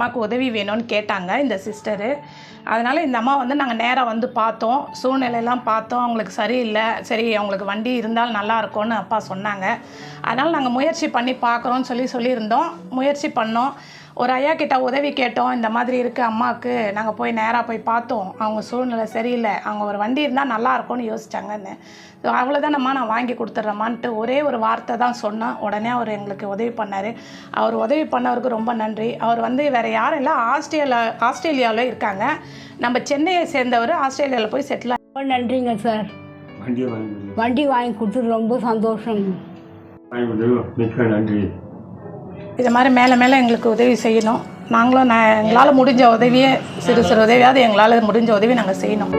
அம்மாவுக்கு உதவி வேணும்னு கேட்டாங்க இந்த சிஸ்டரு. அதனால் இந்த அம்மா வந்து நாங்கள் நேராக வந்து பார்த்தோம், சூழ்நிலையெல்லாம் பார்த்தோம். அவங்களுக்கு சரியில்லை, சரி அவங்களுக்கு வண்டி இருந்தால் நல்லா இருக்கும்னு அப்பா சொன்னாங்க. அதனால் நாங்கள் முயற்சி பண்ணி பார்க்குறோன்னு சொல்லியிருந்தோம். முயற்சி பண்ணோம். ஒரு ஐயா கிட்ட உதவி கேட்டோம், இந்த மாதிரி இருக்குது அம்மாவுக்கு. நாங்கள் போய் நேராக போய் பார்த்தோம், அவங்க சூழ்நிலை சரியில்லை, அவங்க ஒரு வண்டி இருந்தால் நல்லா இருக்கும்னு யோசிச்சாங்கன்னு. ஸோ அவ்வளோதானம்மா, நான் வாங்கி கொடுத்துட்றேம்மான்ட்டு ஒரே ஒரு வார்த்தை தான் சொன்னேன். உடனே அவர் எங்களுக்கு உதவி பண்ணார். அவர் உதவி பண்ணவருக்கு ரொம்ப நன்றி. அவர் வந்து வேறு யாரும் இல்லை, ஆஸ்திரேலியாவில் இருக்காங்க. நம்ம சென்னையை சேர்ந்தவர் ஆஸ்திரேலியாவில் போய் செட்டில். ரொம்ப நன்றிங்க சார். வண்டி வாங்கி கொடுத்துட்டு ரொம்ப சந்தோஷம். மிக்க நன்றி. இது மாதிரி மேலே எங்களுக்கு உதவி செய்யணும். நாங்களும் எங்களால் முடிஞ்ச உதவியை, சிறு உதவியாவது எங்களால் முடிஞ்ச உதவி நாங்கள் செய்யணும்.